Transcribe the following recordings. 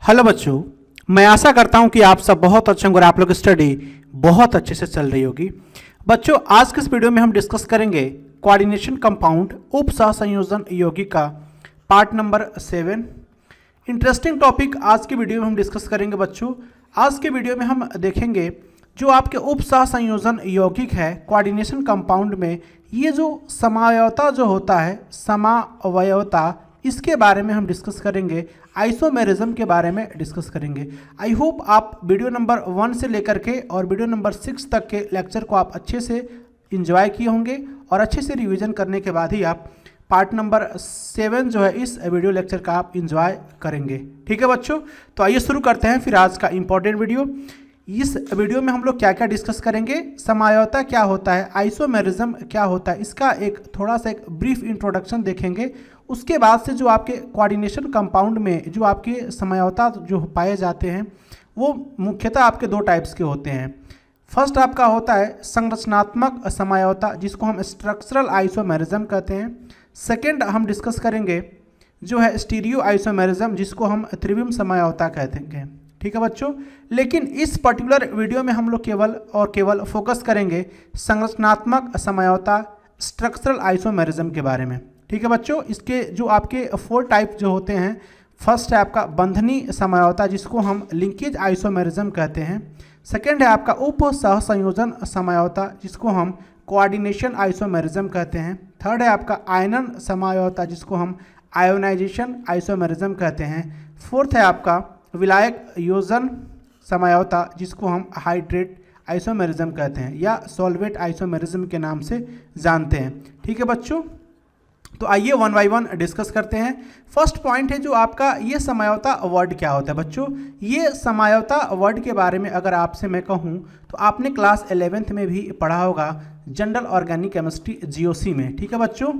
Hello बच्चों, मैं आशा करता हूं कि आप सब बहुत अच्छे होंगे और आप लोग की स्टडी बहुत अच्छे से चल रही होगी। बच्चों, आज के इस वीडियो में हम डिस्कस करेंगे कोऑर्डिनेशन कंपाउंड उप सहसंयोजन यौगिक का पार्ट नंबर 7। इंटरेस्टिंग टॉपिक आज के वीडियो में हम डिस्कस करेंगे। बच्चों, आज के वीडियो में हम देखेंगे जो आपके उप सहसंयोजन यौगिक है कोऑर्डिनेशन कंपाउंड में, ये जो समावयवता जो होता है, समावयवता, इसके बारे में हम डिस्कस करेंगे। आइसोमेरिज्म के बारे में डिस्कस करेंगे। आई होप आप वीडियो नंबर 1 से लेकर के और वीडियो नंबर 6 तक के लेक्चर को आप अच्छे से इंजॉय किए होंगे और अच्छे से रिवीजन करने के बाद ही आप पार्ट नंबर 7 जो है इस वीडियो लेक्चर का आप इंजॉय करेंगे। ठीक है बच्चों, तो आइए शुरू करते हैं फिर आज का इंपॉर्टेंट वीडियो। इस वीडियो में हम लोग क्या क्या डिस्कस करेंगे, समावयवता क्या होता है, आइसोमेरिज्म क्या होता है, इसका एक थोड़ा सा एक ब्रीफ इंट्रोडक्शन देखेंगे। उसके बाद से जो आपके कोऑर्डिनेशन कंपाउंड में जो आपके समावयवता जो पाए जाते हैं वो मुख्यतः आपके दो टाइप्स के होते हैं। फर्स्ट आपका होता है संरचनात्मक समावयवता, जिसको हम स्ट्रक्चरल आइसोमेरिज्म कहते हैं। सेकेंड हम डिस्कस करेंगे जो है स्टीरियो आइसोमेरिज्म, जिसको हम त्रिविम समावयवता कहते हैं। ठीक है बच्चों, लेकिन इस पर्टिकुलर वीडियो में हम लोग केवल फोकस करेंगे संरचनात्मक समावयवता, स्ट्रक्चरल आइसोमेरिज्म के बारे में। ठीक है बच्चों, इसके जो आपके 4 टाइप जो होते हैं, फर्स्ट है आपका बंधनी समावयवता, जिसको हम लिंकेज आइसोमेरिज्म कहते हैं। सेकेंड है आपका उप सहसंयोजन समावयवता, जिसको हम कोऑर्डिनेशन आइसोमेरिज्म कहते हैं। थर्ड है आपका आयनन समावयवता, जिसको हम आयोनाइजेशन आइसोमेरिज्म कहते हैं। फोर्थ है आपका विलायक योजन समावयवता, जिसको हम हाइड्रेट आइसोमेरिज्म कहते हैं या सॉल्वेट आइसोमेरिज्म के नाम से जानते हैं। ठीक है बच्चों, तो आइए 1 बाय 1 डिस्कस करते हैं। फर्स्ट पॉइंट है जो आपका ये समावयवता वर्ड क्या होता है। बच्चों, ये समावयवता वर्ड के बारे में अगर आपसे मैं कहूँ तो आपने क्लास 11th में भी पढ़ा होगा, जनरल ऑर्गेनिक केमिस्ट्री GOC में। ठीक है बच्चों,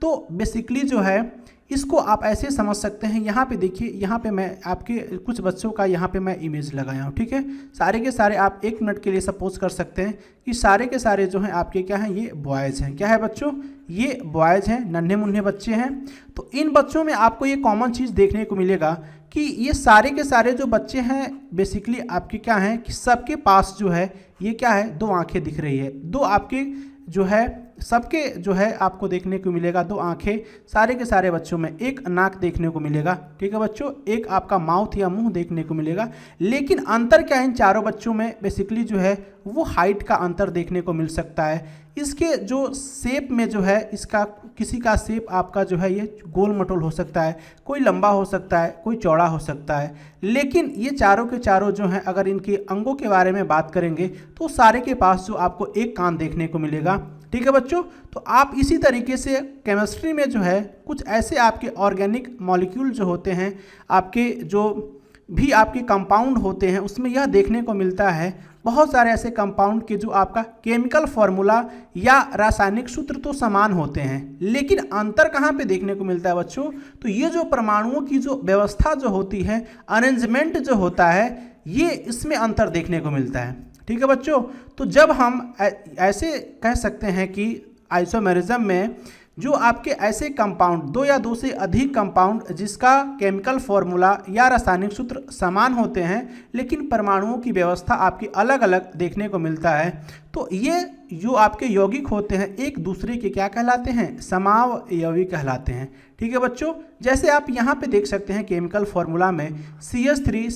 तो बेसिकली जो है इसको आप ऐसे समझ सकते हैं। यहाँ पे देखिए, यहाँ पे मैं आपके कुछ बच्चों का यहाँ पे मैं इमेज लगाया हूँ। ठीक है, सारे के सारे आप 1 मिनट के लिए सपोज कर सकते हैं कि सारे के सारे जो हैं आपके क्या हैं, ये बॉयज़ हैं। क्या है बच्चों, ये बॉयज़ हैं, नन्हे मुन्ने बच्चे हैं। तो इन बच्चों में आपको ये कॉमन चीज़ देखने को मिलेगा कि ये सारे के सारे जो बच्चे हैं बेसिकली आपके क्या हैं कि सबके पास जो है ये क्या है, 2 आँखें दिख रही है। 2 आपके जो है सबके जो है आपको देखने को मिलेगा 2 आंखें, सारे के सारे बच्चों में 1 नाक देखने को मिलेगा। ठीक है बच्चों, 1 आपका माउथ या मुंह देखने को मिलेगा। लेकिन अंतर क्या है इन चारों बच्चों में, बेसिकली जो है वो हाइट का अंतर देखने को मिल सकता है। इसके जो शेप में जो है, इसका किसी का शेप आपका जो है ये गोल मटोल हो सकता है, कोई लंबा हो सकता है, कोई चौड़ा हो सकता है। लेकिन ये चारों के चारों जो हैं, अगर इनके अंगों के बारे में बात करेंगे तो सारे के पास जो आपको 1 कान देखने को मिलेगा। ठीक है बच्चों, तो आप इसी तरीके से केमिस्ट्री में जो है कुछ ऐसे आपके ऑर्गेनिक मॉलिक्यूल जो होते हैं, आपके जो भी आपके कंपाउंड होते हैं, उसमें यह देखने को मिलता है बहुत सारे ऐसे कंपाउंड के जो आपका केमिकल फार्मूला या रासायनिक सूत्र तो समान होते हैं, लेकिन अंतर कहाँ पे देखने को मिलता है बच्चों, तो ये जो परमाणुओं की जो व्यवस्था जो होती है, अरेंजमेंट जो होता है, ये इसमें अंतर देखने को मिलता है। ठीक है बच्चों, तो जब हम ऐसे कह सकते हैं कि आइसोमेरिज्म में जो आपके ऐसे कंपाउंड 2 या 2 से अधिक कंपाउंड जिसका केमिकल फार्मूला या रासायनिक सूत्र समान होते हैं लेकिन परमाणुओं की व्यवस्था आपकी अलग अलग देखने को मिलता है, तो ये जो आपके यौगिक होते हैं एक दूसरे के क्या कहलाते हैं, समावयवी कहलाते हैं। ठीक है बच्चों, जैसे आप यहाँ पे देख सकते हैं केमिकल फार्मूला में CH3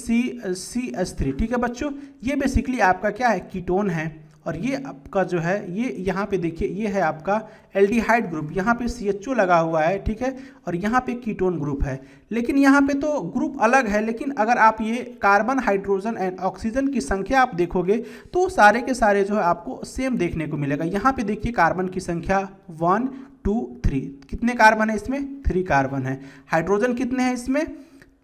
CH3। ठीक है बच्चों, ये बेसिकली आपका क्या है, कीटोन है। और ये आपका जो है ये यहाँ पे देखिए, ये है आपका एल्डिहाइड ग्रुप, यहाँ पे CHO लगा हुआ है। ठीक है, और यहाँ पे कीटोन ग्रुप है, लेकिन यहाँ पे तो ग्रुप अलग है। लेकिन अगर आप ये कार्बन, हाइड्रोजन एंड ऑक्सीजन की संख्या आप देखोगे तो सारे के सारे जो है आपको सेम देखने को मिलेगा। यहाँ पे देखिए कार्बन की संख्या 1 2 3, कितने कार्बन है इसमें, 3 कार्बन है। हाइड्रोजन कितने हैं इसमें,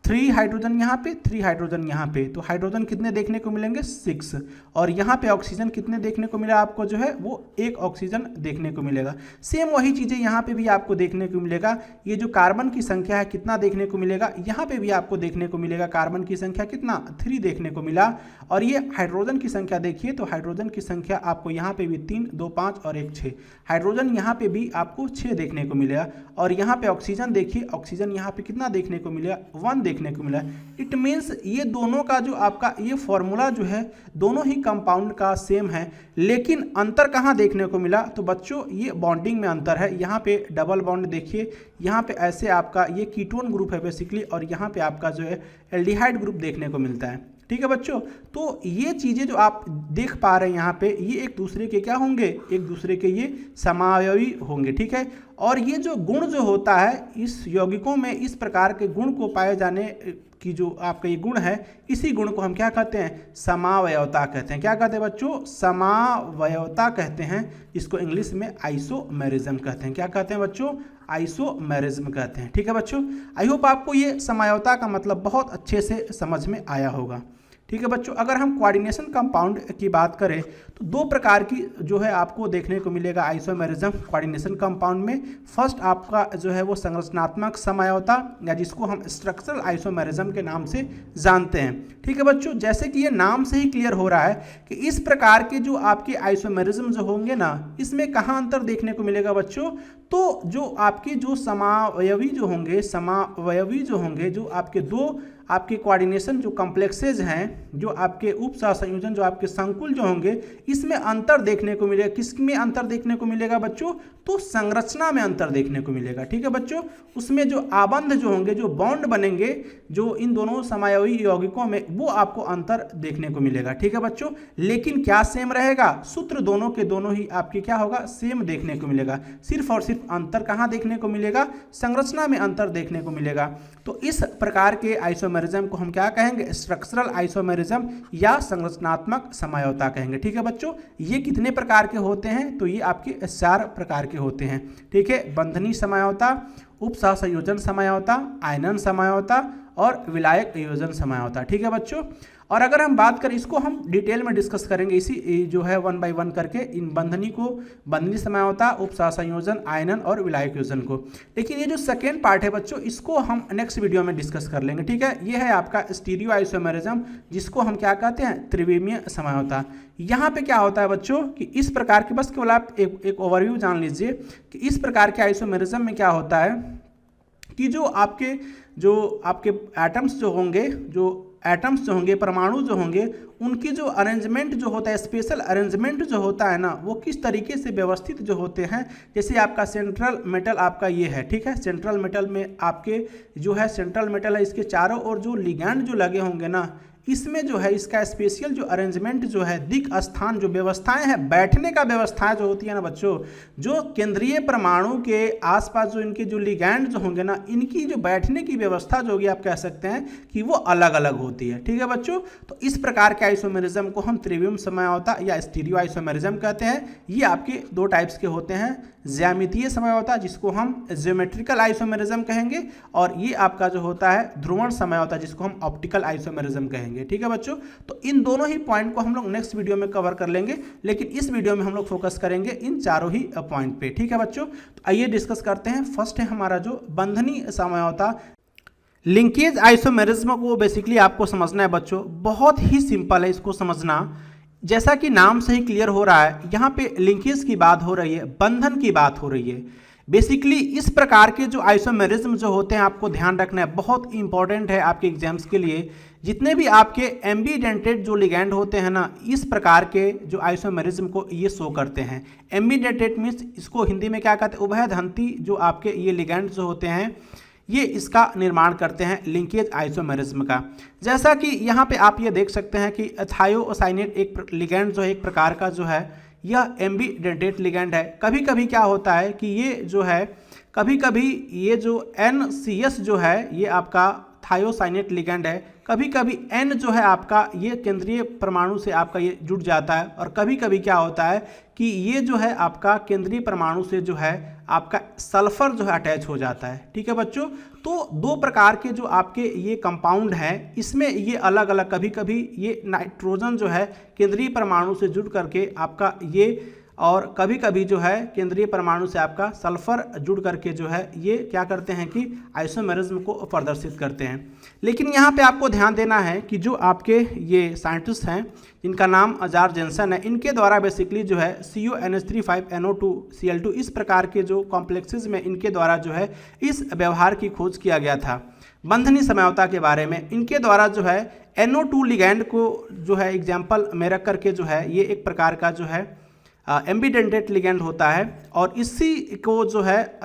3 हाइड्रोजन यहाँ पे, 3 हाइड्रोजन यहाँ पे, तो हाइड्रोजन कितने देखने को मिलेंगे, 6। और यहाँ पे ऑक्सीजन कितने देखने को मिला आपको, जो है वो 1 ऑक्सीजन देखने को मिलेगा। सेम वही चीज़ें यहाँ पे भी आपको देखने को मिलेगा। ये जो कार्बन की संख्या है कितना देखने को मिलेगा, यहाँ पे भी आपको देखने को मिलेगा कार्बन की संख्या कितना, 3 देखने को मिला। और ये हाइड्रोजन की संख्या देखिए, तो हाइड्रोजन की संख्या आपको यहाँ पे भी 3 2 5 और 1 6, हाइड्रोजन यहाँ पे भी आपको 6 देखने को मिलेगा। और यहाँ पे ऑक्सीजन देखिए, ऑक्सीजन यहाँ पे कितना देखने को मिलेगा, 1 देखने को मिला। इट मीन्स ये दोनों का जो आपका ये फॉर्मूला जो है दोनों ही कंपाउंड का सेम है, लेकिन अंतर कहाँ देखने को मिला? तो बच्चों ये बॉन्डिंग में अंतर है। यहाँ पे डबल बॉन्ड देखिए, यहाँ पे ऐसे आपका ये कीटोन ग्रुप है बेसिकली, और यहाँ पे आपका जो है एल्डिहाइड ग्रुप देखने को मिलता है। ठीक है बच्चों, तो ये चीज़ें जो आप देख पा रहे हैं यहाँ पे, ये एक दूसरे के क्या होंगे? एक दूसरे के ये समावयवी होंगे। ठीक है, और ये जो गुण जो होता है इस यौगिकों में, इस प्रकार के गुण को पाए जाने की जो आपका ये गुण है, इसी गुण को हम क्या कहते हैं? समावयवता कहते हैं। क्या कहते हैं बच्चों? समावयवता कहते हैं। इसको इंग्लिश में आइसोमेरिज्म कहते हैं। क्या कहते हैं बच्चों? आइसोमेरिज्म कहते हैं। ठीक है बच्चों, आई होप आपको ये समावयवता का मतलब बहुत अच्छे से समझ में आया होगा। ठीक है बच्चों, अगर हम कोऑर्डिनेशन कंपाउंड की बात करें तो दो प्रकार की जो है आपको देखने को मिलेगा आइसोमेरिज्म कोऑर्डिनेशन कंपाउंड में। फर्स्ट आपका जो है वो संरचनात्मक समावयवता, या जिसको हम स्ट्रक्चरल आइसोमेरिज्म के नाम से जानते हैं। ठीक है बच्चों, जैसे कि ये नाम से ही क्लियर हो रहा है कि इस प्रकार के जो आपके आइसोमेरिज्म जो होंगे ना, इसमें कहाँ अंतर देखने को मिलेगा बच्चों? तो जो आपके जो समावयवी जो होंगे, जो आपके दो आपके कोऑर्डिनेशन जो कॉम्प्लेक्सेज हैं, जो आपके उप सहसंयोजन, जो आपके संकुल जो होंगे, इसमें अंतर देखने को मिलेगा। किसमें अंतर देखने को मिलेगा बच्चों? तो संरचना में अंतर देखने को मिलेगा। ठीक है बच्चों, उसमें जो आबंध जो होंगे, जो बॉन्ड बनेंगे जो इन दोनों समावयवी यौगिकों में, वो आपको अंतर देखने को मिलेगा। ठीक है बच्चों, लेकिन क्या सेम रहेगा? सूत्र दोनों के दोनों ही आपके क्या होगा? सेम देखने को मिलेगा। सिर्फ और सिर्फ अंतर कहाँ देखने को मिलेगा? संरचना में अंतर देखने को मिलेगा। तो इस प्रकार के आइसोमेरिज्म को हम क्या कहेंगे? स्ट्रक्चरल आइसोमेरिज्म या संरचनात्मक समावयवता कहेंगे। ठीक है बच्चों, ये कितने प्रकार के होते हैं? तो ये आपके 4 प्रकार के होते हैं। ठीक है, बंधनी समावयवता, उप सहसंयोजन समावयवता, आयनन समावयवता और विलायक संयोजन समावयवता। ठीक है बच्चों, और अगर हम बात करें, इसको हम डिटेल में डिस्कस करेंगे इसी जो है 1 बाय 1 करके, इन बंधनी को, बंधनी समावयवता, उप सहसंयोजन, आयनन और विलायक संयोजन को। लेकिन ये जो सेकेंड पार्ट है बच्चों, इसको हम नेक्स्ट वीडियो में डिस्कस कर लेंगे। ठीक है, ये है आपका स्टीरियो आइसोमेरिज्म, जिसको हम क्या कहते हैं? त्रिविमीय समावयवता। यहाँ पे क्या होता है बच्चों कि इस प्रकार के, बस केवल आप एक ओवरव्यू जान लीजिए कि इस प्रकार के आइसोमेरिज्म में क्या होता है कि जो आपके एटम्स जो होंगे, परमाणु जो होंगे, उनकी जो अरेंजमेंट जो होता है, स्पेशल अरेंजमेंट जो होता है ना, वो किस तरीके से व्यवस्थित जो होते हैं। जैसे आपका सेंट्रल मेटल आपका ये है। ठीक है, सेंट्रल मेटल में आपके जो है सेंट्रल मेटल है, इसके चारों ओर जो लिगैंड जो लगे होंगे ना, इसमें जो है इसका स्पेशल जो अरेंजमेंट जो है, दिक् स्थान जो व्यवस्थाएं हैं, बैठने का व्यवस्थाएं जो होती है ना बच्चों, जो केंद्रीय परमाणु के आसपास जो इनके जो लिगैंड जो होंगे ना, इनकी जो बैठने की व्यवस्था जो होगी, आप कह सकते हैं कि वो अलग अलग होती है। ठीक है बच्चों, तो इस प्रकार के आइसोमेरिज्म को हम त्रिविमीय समावयवता या स्टीरियो आइसोमेरिज्म कहते हैं। ये आपके 2 टाइप्स के होते हैं, ज्यामितीय समावयवता जिसको हम ज्योमेट्रिकल आइसोमेरिज्म कहेंगे, और ये आपका जो होता है ध्रुवण समावयवता जिसको हम ऑप्टिकल आइसोमेरिज्म कहेंगे। ठीक है बच्चों, तो इन दोनों ही पॉइंट को हम लोग नेक्स्ट वीडियो में कवर कर लेंगे, लेकिन इस वीडियो में हम लोग फोकस करेंगे इन चारों ही पॉइंट पे। ठीक है बच्चों, तो आइए डिस्कस करते हैं। फर्स्ट है हमारा जो बंधनी समावयवता। लिंकेज आइसोमेरिज्म को बेसिकली आपको समझना है बच्चों, बहुत ही सिंपल है इसको समझना। जैसा कि नाम से ही क्लियर हो रहा है, यहाँ पे लिंकेज की बात हो रही है, बंधन की बात हो रही है। बेसिकली इस प्रकार के जो आइसोमेरिज्म जो होते हैं, आपको ध्यान रखना है, बहुत इंपॉर्टेंट है आपके एग्जाम्स के लिए। जितने भी आपके एम्बीडेंटेड जो लिगैंड होते हैं ना, इस प्रकार के जो आइसोमेरिज्म को ये शो करते हैं। एम्बीडेंटेड मीन्स इसको हिंदी में क्या कहते हैं? उभयधंती जो आपके ये लिगैंड जो होते हैं, ये इसका निर्माण करते हैं लिंकेज आइसोमेरिज्म का। जैसा कि यहाँ पे आप ये देख सकते हैं कि थायोसाइनेट एक लिगैंड जो है, एक प्रकार का जो है, यह एम्बीडेंटेड लिगैंड है। कभी कभी क्या होता है कि ये जो है, कभी कभी ये जो NCS जो है, ये आपका थायोसाइनेट लिगैंड है। कभी कभी N जो है आपका, ये केंद्रीय परमाणु से आपका ये जुड़ जाता है, और कभी कभी क्या होता है कि ये जो है आपका केंद्रीय परमाणु से जो है आपका सल्फर जो है अटैच हो जाता है। ठीक है बच्चों, तो 2 प्रकार के जो आपके ये कंपाउंड हैं, इसमें ये अलग अलग, कभी कभी ये नाइट्रोजन जो है केंद्रीय परमाणु से जुड़ करके आपका ये, और कभी कभी जो है केंद्रीय परमाणु से आपका सल्फर जुड़ करके जो है ये क्या करते हैं कि आइसोमेरिज्म को प्रदर्शित करते हैं। लेकिन यहाँ पे आपको ध्यान देना है कि जो आपके ये साइंटिस्ट हैं, इनका नाम जॉर्ज जेन्सेन है, इनके द्वारा बेसिकली जो है CuNH3 5NO2 Cl2 इस प्रकार के जो कॉम्प्लेक्सेस में इनके द्वारा जो है इस व्यवहार की खोज किया गया था। बंधनी समझौता के बारे में। इनके द्वारा जो है NO2 लिगैंड को जो है एग्जाम्पल में रख करके जो है ये एक प्रकार का जो है एम्बिडेंटेट लिगैंड होता है और इसी को जो है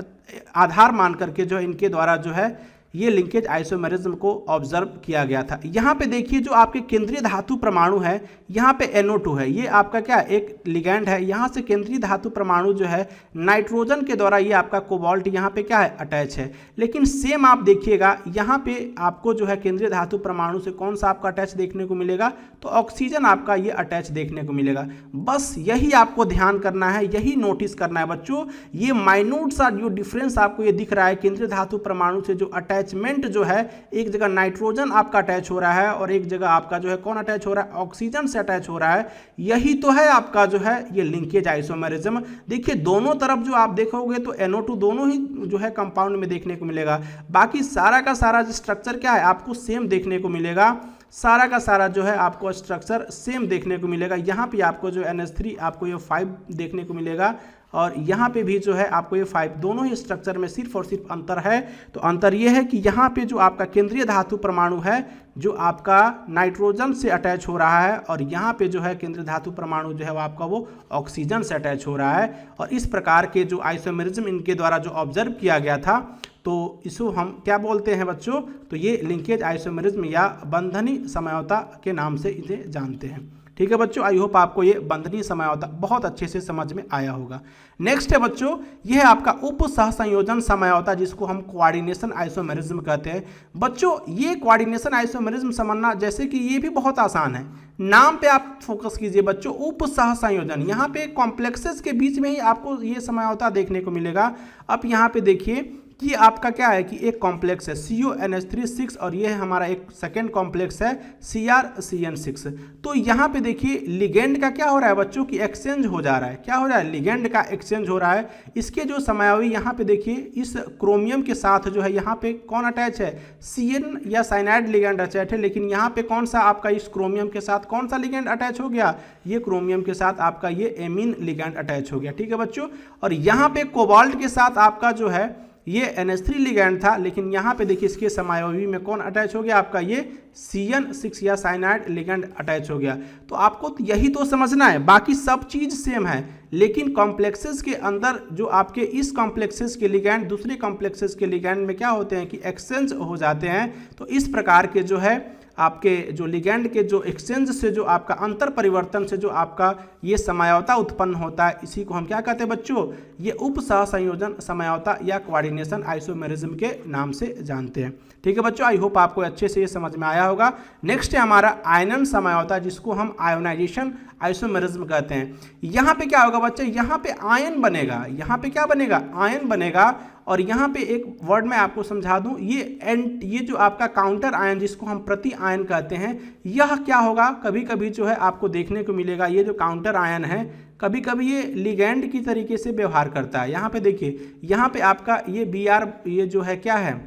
आधार मान करके जो है इनके द्वारा जो है ये लिंकेज आइसोमेरिज्म को ऑब्जर्व किया गया था। यहाँ पे देखिए जो आपके केंद्रीय धातु परमाणु है, यहाँ पे NO2 है, ये आपका क्या एक लिगैंड है। यहाँ से केंद्रीय धातु परमाणु जो है नाइट्रोजन के द्वारा ये आपका कोबाल्ट यहाँ पे क्या है अटैच है। लेकिन सेम आप देखिएगा यहाँ पे आपको जो है केंद्रीय धातु परमाणु से कौन सा आपका अटैच देखने को मिलेगा, तो ऑक्सीजन आपका ये अटैच देखने को मिलेगा। बस यही आपको ध्यान करना है, यही नोटिस करना है बच्चों। ये माइन्यूट सा जो डिफरेंस आपको ये दिख रहा है, केंद्रीय धातु परमाणु से जो अटैचमेंट जो है, एक जगह नाइट्रोजन आपका अटैच हो रहा है और एक जगह आपका जो है कौन अटैच हो रहा है, ऑक्सीजन से अटैच हो रहा है। यही तो है आपका जो है ये लिंकेज आइसोमेरिज्म। देखिए दोनों तरफ जो आप देखोगे तो NO2 दोनों ही जो है कंपाउंड में देखने को मिलेगा। बाकी सारा का सारा जो स्ट्रक्चर क्या है आपको सेम देखने को मिलेगा, सारा का सारा जो है आपको स्ट्रक्चर सेम देखने को मिलेगा। यहाँ पे आपको जो NH3 आपको ये 5 देखने को मिलेगा और यहाँ पे भी जो है आपको ये 5, दोनों ही स्ट्रक्चर में सिर्फ और सिर्फ अंतर है। तो अंतर ये है कि यहाँ पे जो आपका केंद्रीय धातु परमाणु है जो आपका नाइट्रोजन से अटैच हो रहा है और यहाँ पे जो है केंद्रीय धातु परमाणु जो है वो आपका वो ऑक्सीजन से अटैच हो रहा है। और इस प्रकार के जो आइसोमेरिज्म इनके द्वारा जो ऑब्जर्व किया गया था तो इसको हम क्या बोलते हैं बच्चों, तो ये लिंकेज आइसोमेरिज्म या बंधनी समझौता के नाम से इसे जानते हैं। ठीक है बच्चों, आई होप आपको ये बंधनी समझौता बहुत अच्छे से समझ में आया होगा। नेक्स्ट है बच्चों, ये है आपका उप सहसंयोजन समझौता जिसको हम कोऑर्डिनेशन आइसोमेरिज्म कहते हैं। बच्चों ये कोऑर्डिनेशन आइसोमेरिज्म समझना जैसे कि ये भी बहुत आसान है, नाम पे आप फोकस कीजिए बच्चों। उप सहसंयोजन, यहाँ पे कॉम्प्लेक्सेस के बीच में ही आपको ये समझौता देखने को मिलेगा। अब यहाँ पे देखिए कि आपका क्या है कि एक कॉम्प्लेक्स है CONH3 और ये हमारा एक सेकेंड कॉम्प्लेक्स है CrCN6। तो यहाँ पे देखिए लिगेंड का क्या हो रहा है बच्चों की एक्सचेंज हो जा रहा है। क्या हो रहा है, लिगेंड का एक्सचेंज हो रहा है। इसके जो समयावी यहाँ पे देखिए इस क्रोमियम के साथ जो है यहाँ पे कौन अटैच है, CN या साइनाइड लिगेंड अटैच है। लेकिन यहाँ पे कौन सा आपका इस क्रोमियम के साथ कौन सा लिगेंड अटैच हो गया, ये क्रोमियम के साथ आपका ये एमीन लिगेंड अटैच हो गया। ठीक है बच्चों, और यहाँ पे कोबाल्ट के साथ आपका जो है ये NH3 लिगैंड था। लेकिन यहाँ पे देखिए इसके समायोगी में कौन अटैच हो गया, आपका ये CN6 या साइनाइड लिगैंड अटैच हो गया। तो आपको यही तो समझना है, बाकी सब चीज़ सेम है। लेकिन कॉम्प्लेक्सेस के अंदर जो आपके इस कॉम्प्लेक्सेस के लिगैंड दूसरे कॉम्प्लेक्सेस के लिगैंड में क्या होते हैं कि एक्सचेंज हो जाते हैं। तो इस प्रकार के जो है आपके जो लिगैंड के जो एक्सचेंज से जो आपका अंतर परिवर्तन से जो आपका ये समझौता उत्पन्न होता है, इसी को हम क्या कहते हैं बच्चों, ये उप सहसंयोजन समझौता या कोऑर्डिनेशन आइसोमेरिज्म के नाम से जानते हैं। ठीक है बच्चों, आई होप आपको अच्छे से ये समझ में आया होगा। नेक्स्ट है हमारा आयनन समझौता जिसको हम आयोनाइजेशन आइसोमेरिज्म कहते हैं। यहाँ पे क्या होगा बच्चे, यहाँ पे आयन बनेगा, यहाँ पे क्या बनेगा, आयन बनेगा। और यहाँ पे एक वर्ड मैं आपको समझा दूं, ये जो आपका काउंटर आयन जिसको हम प्रति आयन कहते हैं, यह क्या होगा, कभी कभी जो है आपको देखने को मिलेगा ये जो काउंटर आयन है कभी कभी ये लिगैंड की तरीके से व्यवहार करता है। यहाँ पे देखिए, यहाँ पे आपका ये Br ये जो है क्या है,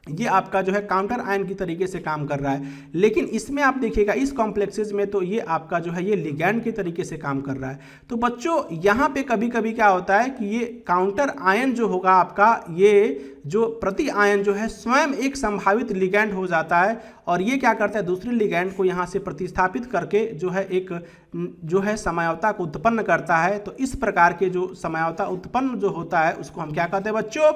ये आपका जो है काउंटर आयन की तरीके से काम कर रहा है। लेकिन इसमें आप देखिएगा इस कॉम्प्लेक्सेस में तो ये आपका जो है ये लिगैंड की तरीके से काम कर रहा है। तो बच्चों यहाँ पे कभी कभी क्या होता है कि ये काउंटर आयन जो होगा आपका, ये जो प्रति आयन जो है स्वयं एक संभावित लिगैंड हो जाता है और ये क्या करता है दूसरे लिगैंड को यहाँ से प्रतिस्थापित करके जो है एक जो है समझौता को उत्पन्न करता है। तो इस प्रकार के जो समझौता उत्पन्न जो होता है उसको हम क्या कहते हैं बच्चों,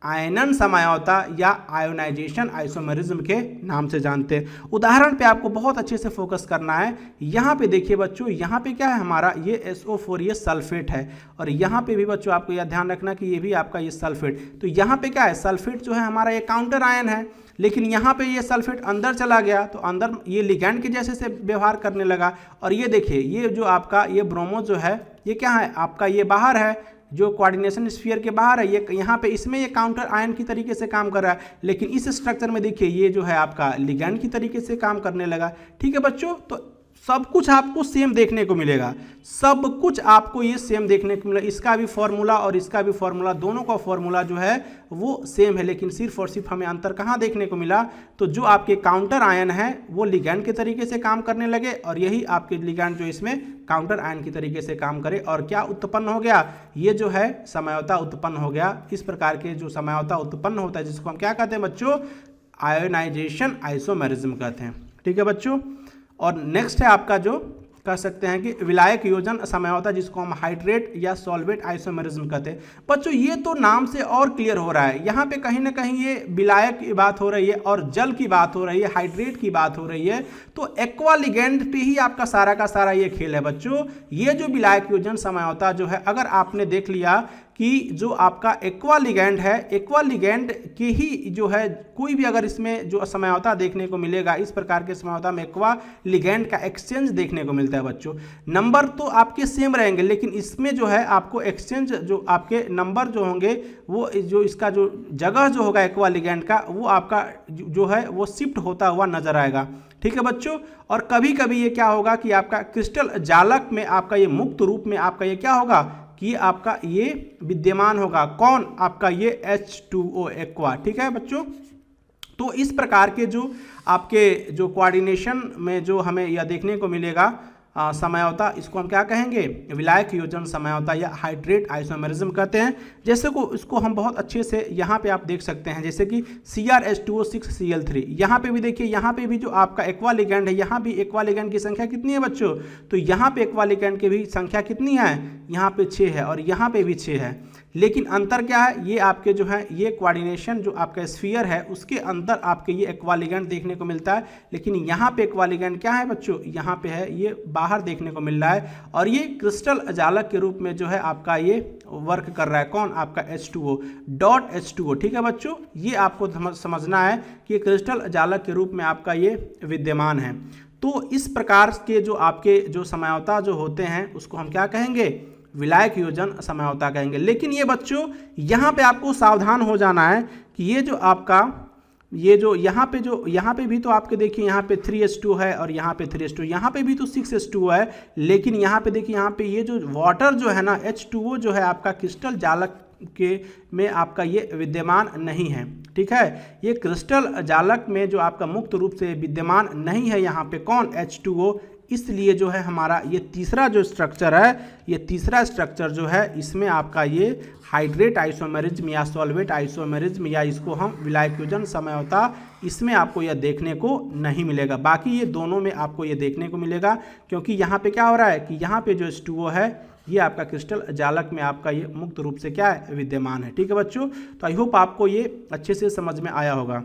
आयनन समझौता या आयोनाइजेशन आइसोमेरिज्म के नाम से जानते हैं। उदाहरण पे आपको बहुत अच्छे से फोकस करना है। यहाँ पे देखिए बच्चों, यहाँ पे क्या है हमारा ये SO4 ये सल्फेट है और यहाँ पे भी बच्चों आपको यह ध्यान रखना कि ये भी आपका ये सल्फेट। तो यहाँ पे क्या है, सल्फेट जो है हमारा ये काउंटर आयन है। लेकिन यहाँ पे ये सल्फेट अंदर चला गया तो अंदर ये लिगैंड के जैसे से व्यवहार करने लगा। और ये देखिए ये जो आपका ये ब्रोमो जो है ये क्या है आपका, ये बाहर है, जो कोऑर्डिनेशन स्फीयर के बाहर है, ये यहाँ पे इसमें ये काउंटर आयन की तरीके से काम कर रहा है। लेकिन इस स्ट्रक्चर में देखिए ये जो है आपका लिगैंड की तरीके से काम करने लगा। ठीक है बच्चों, तो सब कुछ आपको सेम देखने को मिलेगा, सब कुछ आपको ये सेम देखने को मिलेगा। इसका भी फॉर्मूला और इसका भी फॉर्मूला, दोनों का फॉर्मूला जो है वो सेम है। लेकिन सिर्फ और सिर्फ हमें अंतर कहाँ देखने को मिला, तो जो आपके काउंटर आयन है वो लिगैंड के तरीके से काम करने लगे और यही आपके लिगैंड जो इसमें काउंटर आयन की तरीके से काम करे और क्या उत्पन्न हो गया, ये जो है समझौता उत्पन्न हो गया। इस प्रकार के जो समझौता उत्पन्न होता है जिसको हम क्या कहते हैं बच्चों, आयोनाइजेशन आइसोमेरिज्म कहते हैं। ठीक है बच्चों। और नेक्स्ट है आपका जो कह सकते हैं कि विलायक योजन समझौता, जिसको हम हाइड्रेट या सॉल्वेट आइसोमेरिज्म कहते हैं। बच्चों ये तो नाम से और क्लियर हो रहा है, यहाँ पे कहीं ना कहीं ये विलायक की बात हो रही है और जल की बात हो रही है, हाइड्रेट की बात हो रही है, तो एक्वा लिगेंड पे ही आपका सारा का सारा ये खेल है बच्चों। ये जो विलायक योजन समझौता जो है, अगर आपने देख लिया कि जो आपका एक्वा लिगेंड है, एक्वा लिगेंड के ही जो है कोई भी अगर इसमें जो समझौता देखने को मिलेगा, इस प्रकार के समझौता में एक्वा लिगेंड का एक्सचेंज देखने को मिलता है बच्चों। नंबर तो आपके सेम रहेंगे, लेकिन इसमें जो है आपको एक्सचेंज जो आपके नंबर जो होंगे, वो जो इसका जो जगह जो होगा एक्वा लिगेंड का, वो आपका जो है वो शिफ्ट होता हुआ नजर आएगा। ठीक है बच्चों। और कभी कभी ये क्या होगा कि आपका क्रिस्टल जालक में आपका ये मुक्त रूप में आपका ये क्या होगा कि आपका ये विद्यमान होगा, कौन, आपका ये H2O एक्वा। ठीक है बच्चों। तो इस प्रकार के जो आपके जो कोऑर्डिनेशन में जो हमें यह देखने को मिलेगा समझौता, इसको हम क्या कहेंगे, विलायक योजन समझौता या हाइड्रेट आइसोमेरिज्म कहते हैं। जैसे को इसको हम बहुत अच्छे से यहाँ पे आप देख सकते हैं, जैसे कि CrH2O6Cl3, यहाँ पे भी देखिए, यहाँ पे भी जो आपका एक्वा लिगेंड है, यहाँ भी एक्वा लिगेंड की संख्या कितनी है बच्चों, तो यहाँ पे एक्वा लिगेंड की भी संख्या कितनी है, यहाँ पे 6 है और यहाँ पे भी 6 है। लेकिन अंतर क्या है, ये आपके जो है ये कोऑर्डिनेशन जो आपका स्फीयर है उसके अंदर आपके ये एक्वा लिगेंड देखने को मिलता है, लेकिन यहाँ पे एक्वा लिगेंड क्या है बच्चों, यहाँ पे है, ये बाहर देखने को मिल रहा है और ये क्रिस्टल जालक के रूप में जो है आपका ये वर्क कर रहा है, कौन, आपका H2O. ठीक है बच्चों। ये आपको समझना है कि क्रिस्टल जालक के रूप में आपका ये विद्यमान है। तो इस प्रकार के जो आपके जो समझौता जो होते हैं उसको हम क्या कहेंगे, विलायक योजन समझौता कहेंगे। लेकिन ये बच्चों यहाँ पे आपको सावधान हो जाना है कि ये जो आपका ये जो यहाँ पे भी तो आपके देखिए यहाँ पे 3H2 है और यहाँ पे 3H2, यहाँ पे भी तो 6H2 है, लेकिन यहाँ पे देखिए यहाँ पे ये जो वाटर जो है ना H2O जो है आपका क्रिस्टल जालक के में आपका ये विद्यमान नहीं है। ठीक है। ये क्रिस्टल जालक में जो आपका मुक्त रूप से विद्यमान नहीं है यहाँ पे, कौन, H2O। इसलिए जो है हमारा ये तीसरा जो स्ट्रक्चर है, ये तीसरा स्ट्रक्चर जो है इसमें आपका ये हाइड्रेट आइसोमेरिज्म या सॉल्वेट आइसोमेरिज्म या इसको हम विलायक योजन समझौता, इसमें आपको यह देखने को नहीं मिलेगा। बाकी ये दोनों में आपको ये देखने को मिलेगा, क्योंकि यहाँ पे क्या हो रहा है कि यहाँ पे जो H2O है ये आपका क्रिस्टल जालक में आपका ये मुक्त रूप से क्या है, विद्यमान है। ठीक है बच्चों। तो आई होप आपको ये अच्छे से समझ में आया होगा।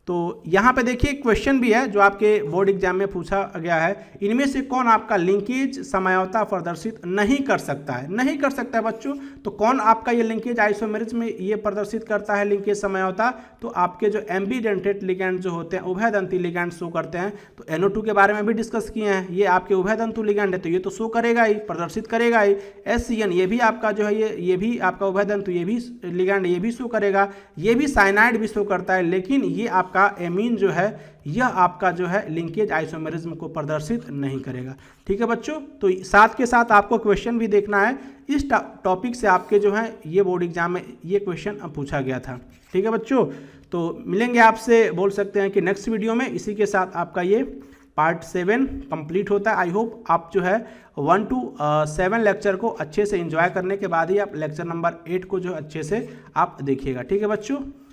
तो यहाँ पे देखिए क्वेश्चन भी है जो आपके बोर्ड एग्जाम में पूछा गया है, इनमें से कौन आपका लिंकेज समझौता प्रदर्शित नहीं कर सकता है, नहीं कर सकता है बच्चों। तो कौन आपका ये लिंकेज आइसोमेरिज्म में ये प्रदर्शित करता है लिंकेज समझौता, तो आपके जो एम्बीडेंटेड लिगैंड जो होते हैं, उभयदंती लिगैंड शो करते हैं। तो NO2 के बारे में भी डिस्कस किए हैं, ये आपके उभयदंतु लिगैंड है तो ये तो शो करेगा ही, प्रदर्शित करेगा ही। SCN ये भी आपका जो है ये भी आपका उभयदंतु, ये भी लिगैंड ये भी शो करेगा, ये भी साइनाइड भी शो करता है, लेकिन ये आपका एमीन जो है यह आपका जो है लिंकेज आइसोमेरिज्म को प्रदर्शित नहीं करेगा। ठीक है बच्चों। तो साथ के साथ आपको क्वेश्चन भी देखना है, इस टॉपिक से आपके जो है ये बोर्ड एग्जाम में ये क्वेश्चन पूछा गया था। ठीक है बच्चों। तो मिलेंगे आपसे, बोल सकते हैं कि नेक्स्ट वीडियो में। इसी के साथ आपका ये पार्ट 7 कंप्लीट होता है। आई होप आप जो है 1 to 7 लेक्चर को अच्छे से एंजॉय करने के बाद ही आप लेक्चर नंबर 8 को जो अच्छे से आप देखिएगा। ठीक है बच्चों।